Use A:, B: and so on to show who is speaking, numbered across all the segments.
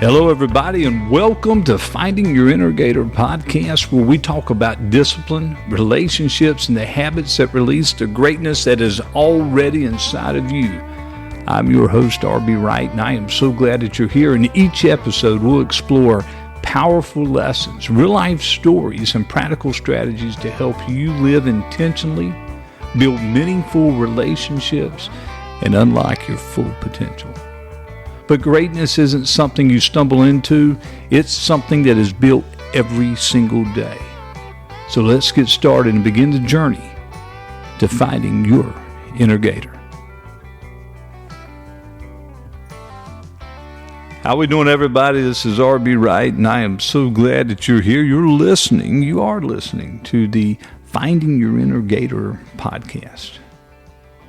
A: Hello, everybody, and welcome to Finding Your Innergator podcast, where we talk about discipline, relationships, and the habits that release the greatness that is already inside of you. I'm your host, Wright, and I am so glad that you're here. In each episode, we'll explore powerful lessons, real-life stories, and practical strategies to help you live intentionally, build meaningful relationships, and unlock your full potential. But greatness isn't something you stumble into. It's something that is built every single day. So let's get started and begin the journey to finding your innergator. How we doing, everybody? This is Wright, and I am so glad that you're here. You are listening to the Finding Your Innergator podcast.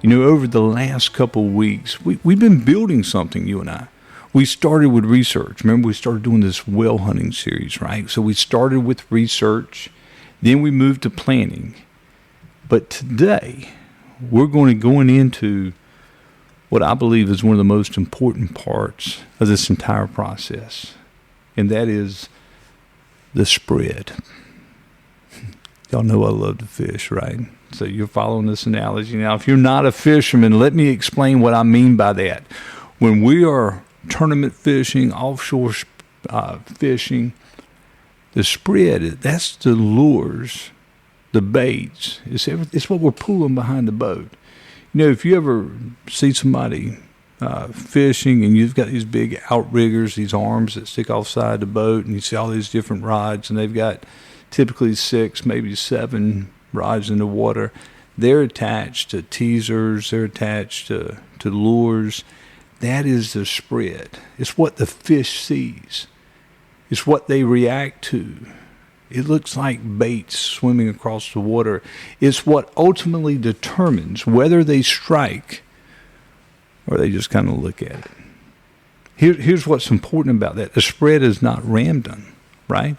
A: You know, over the last couple of weeks, we've been building something, you and I. We started with research. Remember, we started doing this whale hunting series, right? So we started with research, then we moved to planning. But today, we're going into what I believe is one of the most important parts of this entire process, and that is the spread. Y'all know I love to fish, right? So you're following this analogy. Now, if you're not a fisherman, let me explain what I mean by that. When we are tournament fishing, offshore fishing, the spread, that's the lures, the baits. It's what we're pulling behind the boat. You know, if you ever see somebody fishing and you've got these big outriggers, these arms that stick offside the boat, and you see all these different rods, and they've got typically 6, maybe 7 rods in the water. They're attached to teasers, they're attached to lures. That is the spread. It's what the fish sees. It's what they react to. It looks like baits swimming across the water. It's what ultimately determines whether they strike or they just kind of look at it. Here's what's important about that. The spread is not random, right?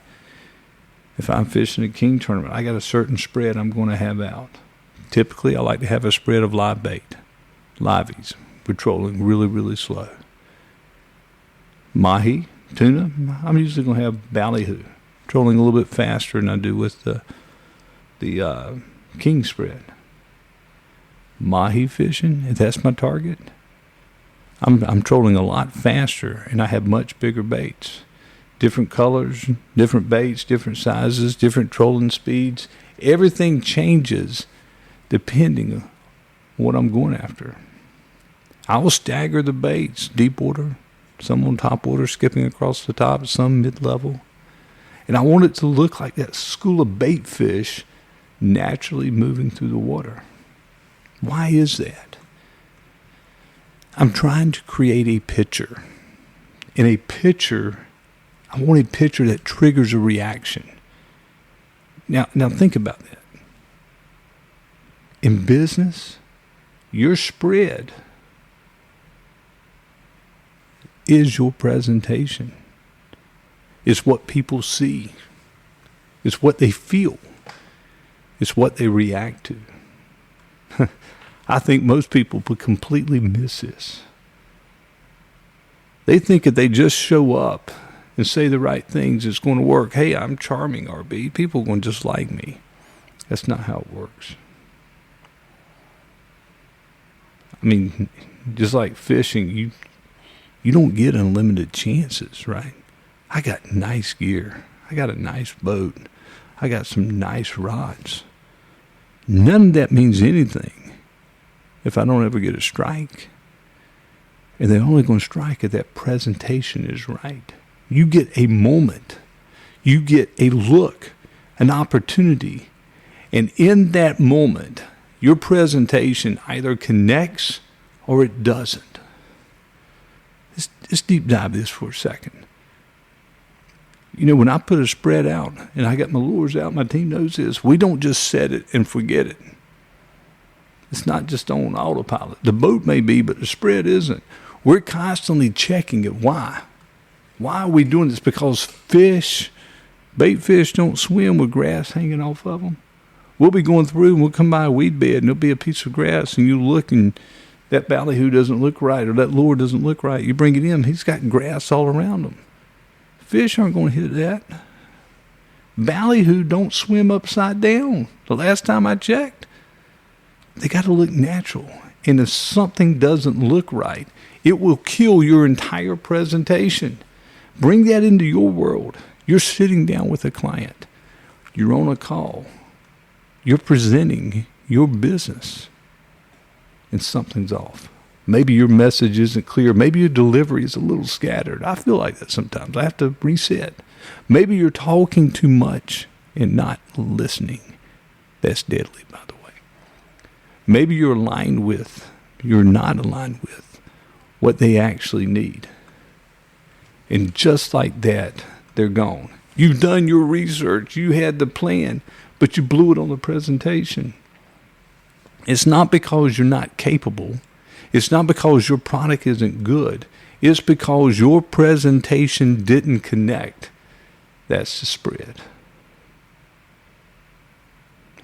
A: If I'm fishing a king tournament, I got a certain spread I'm going to have out. Typically, I like to have a spread of live bait, liveys, patrolling really, really slow. Mahi, tuna, I'm usually going to have ballyhoo, trolling a little bit faster than I do with the king spread. Mahi fishing, if that's my target, I'm trolling a lot faster, and I have much bigger baits. Different colors, different baits, different sizes, different trolling speeds. Everything changes depending on what I'm going after. I will stagger the baits, deep water, some on top water, skipping across the top, some mid-level. And I want it to look like that school of bait fish naturally moving through the water. Why is that? I'm trying to create a picture. And a picture, I want a picture that triggers a reaction. Now think about that. In business, your spread is your presentation. It's what people see. It's what they feel. It's what they react to. I think most people would completely miss this. They think if they just show up and say the right things, it's going to work. Hey, I'm charming, RB. People are going to just like me. That's not how it works. I mean, just like fishing, you don't get unlimited chances, right? I got nice gear. I got a nice boat. I got some nice rods. None of that means anything if I don't ever get a strike. And they're only going to strike if that presentation is right. You get a moment. You get a look, an opportunity. And in that moment, your presentation either connects or it doesn't. Let's deep dive this for a second. You know, when I put a spread out and I got my lures out, my team knows this, we don't just set it and forget it. It's not just on autopilot. The boat may be, but the spread isn't. We're constantly checking it. Why? Why are we doing this? Because bait fish don't swim with grass hanging off of them. We'll be going through and we'll come by a weed bed and there'll be a piece of grass and you look and that ballyhoo doesn't look right or that lure doesn't look right. You bring it in, he's got grass all around him. fish aren't going to hit that. Ballyhoo don't swim upside down. The last time I checked, they got to look natural. And if something doesn't look right, it will kill your entire presentation. Bring that into your world. You're sitting down with a client. You're on a call. You're presenting your business, and something's off. Maybe your message isn't clear. Maybe your delivery is a little scattered. I feel like that sometimes. I have to reset. Maybe you're talking too much and not listening. That's deadly, by the way. Maybe you're not aligned with what they actually need. And just like that, they're gone. You've done your research. You had the plan, but you blew it on the presentation. It's not because you're not capable. It's not because your product isn't good. It's because your presentation didn't connect. That's the spread.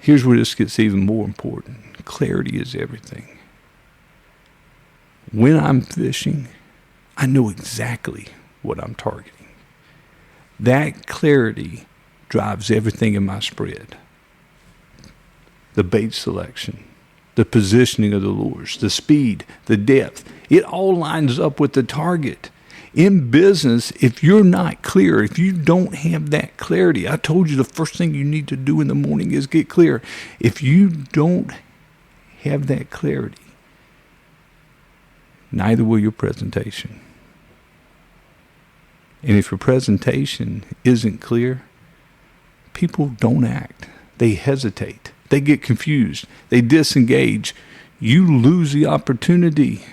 A: Here's where this gets even more important. Clarity is everything. When I'm fishing, I know exactly what I'm targeting. That clarity drives everything in my spread. The bait selection, the positioning of the lures, the speed, the depth, it all lines up with the target. In business, if you're not clear, if you don't have that clarity, I told you the first thing you need to do in the morning is get clear. If you don't have that clarity, neither will your presentation. And if your presentation isn't clear, people don't act. They hesitate. They get confused. They disengage. You lose the opportunity.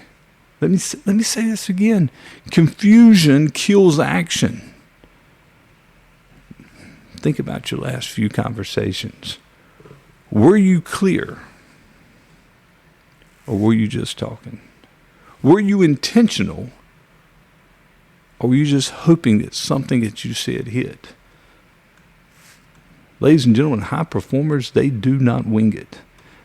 A: Let me say this again. Confusion kills action. Think about your last few conversations. Were you clear? Or were you just talking? Were you intentional? Or were you just hoping that something that you said hit? Ladies and gentlemen, high performers, they do not wing it.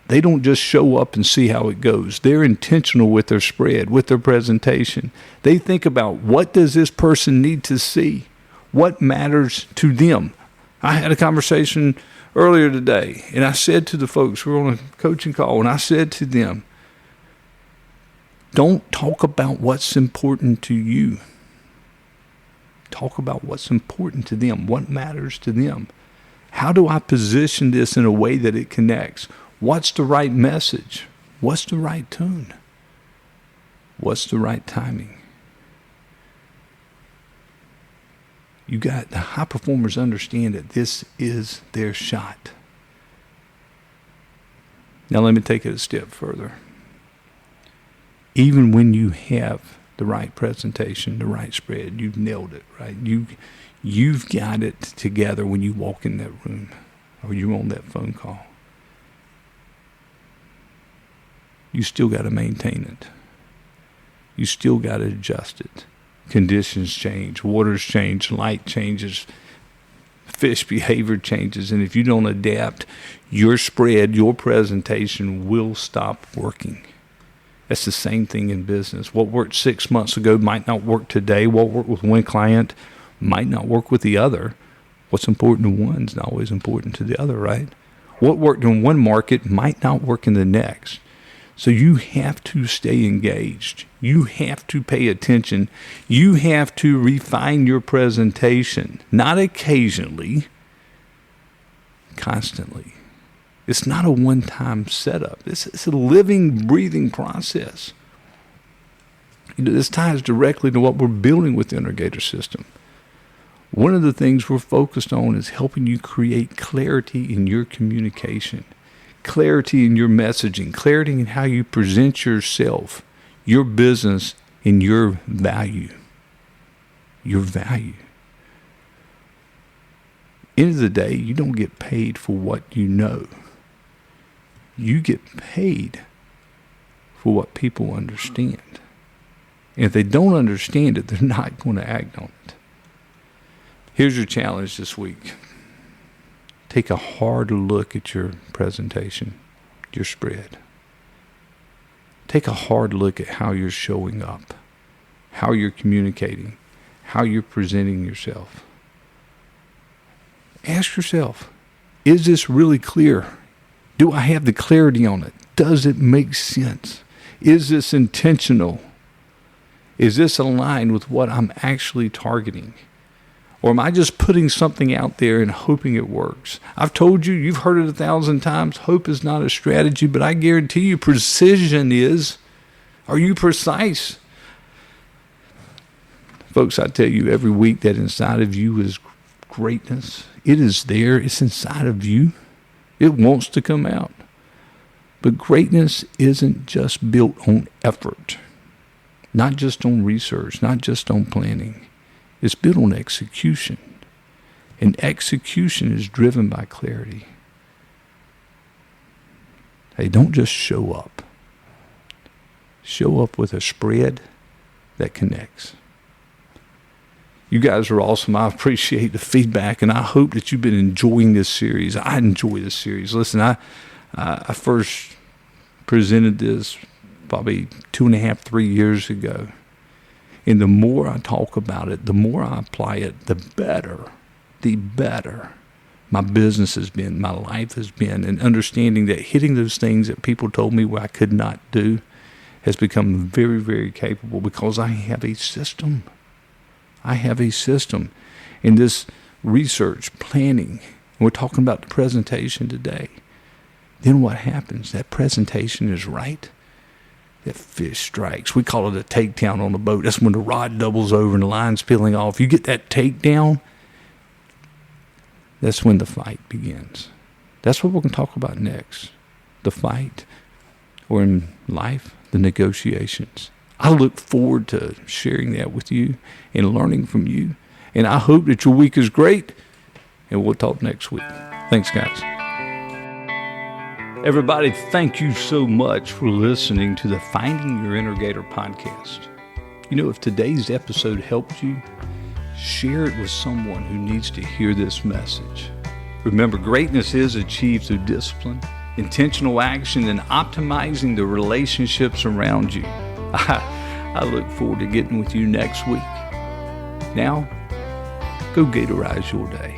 A: They don't just show up and see how it goes. They're intentional with their spread, with their presentation. They think about, what does this person need to see? What matters to them? I had a conversation earlier today, and I said to the folks, we were on a coaching call, and I said to them, don't talk about what's important to you. Talk about what's important to them, what matters to them. How do I position this in a way that it connects? What's the right message? What's the right tone? What's the right timing? You got the high performers understand that this is their shot. Now let me take it a step further. Even when you have the right presentation, the right spread, you've nailed it, right? You've got it together when you walk in that room or you're on that phone call. You still got to maintain it. You still got to adjust it. Conditions change, waters change, light changes, fish behavior changes, and if you don't adapt, your spread, your presentation will stop working. That's the same thing in business. What worked 6 months ago might not work today. What worked with one client might not work with the other. What's important to one is not always important to the other, right? What worked in one market might not work in the next. So you have to stay engaged. You have to pay attention. You have to refine your presentation, not occasionally, constantly. It's not a one-time setup. It's a living, breathing process. This ties directly to what we're building with the Innergator system. One of the things we're focused on is helping you create clarity in your communication, clarity in your messaging, clarity in how you present yourself, your business, and your value. Your value. End of the day, you don't get paid for what you know. You get paid for what people understand. And if they don't understand it, they're not going to act on it. Here's your challenge this week. Take a hard look at your presentation, your spread. Take a hard look at how you're showing up, how you're communicating, how you're presenting yourself. Ask yourself, is this really clear? Do I have the clarity on it? Does it make sense? Is this intentional? Is this aligned with what I'm actually targeting? Or am I just putting something out there and hoping it works? I've told you, you've heard it 1,000 times, hope is not a strategy, but I guarantee you precision is. Are you precise? Folks, I tell you every week that inside of you is greatness. It is there. It's inside of you. It wants to come out. But greatness isn't just built on effort, not just on research, not just on planning. It's built on execution. And execution is driven by clarity. Hey, don't just show up. Show up with a spread that connects. You guys are awesome. I appreciate the feedback, and I hope that you've been enjoying this series. I enjoy this series. Listen, I first presented this probably 2.5, 3 years ago. And the more I talk about it, the more I apply it, the better my business has been, my life has been, and understanding that hitting those things that people told me I could not do has become very, very capable because I have a system. I have a system in this research, planning. We're talking about the presentation today. Then what happens? That presentation is right. That fish strikes. We call it a takedown on the boat. That's when the rod doubles over and the line's peeling off. You get that takedown, that's when the fight begins. That's what we're going to talk about next. The fight, or in life, the negotiations. I look forward to sharing that with you and learning from you. And I hope that your week is great. And we'll talk next week. Thanks, guys. Everybody, thank you so much for listening to the Finding Your Innergator podcast. You know, if today's episode helped you, share it with someone who needs to hear this message. Remember, greatness is achieved through discipline, intentional action, and optimizing the relationships around you. I look forward to getting with you next week. Now, go Gatorize your day.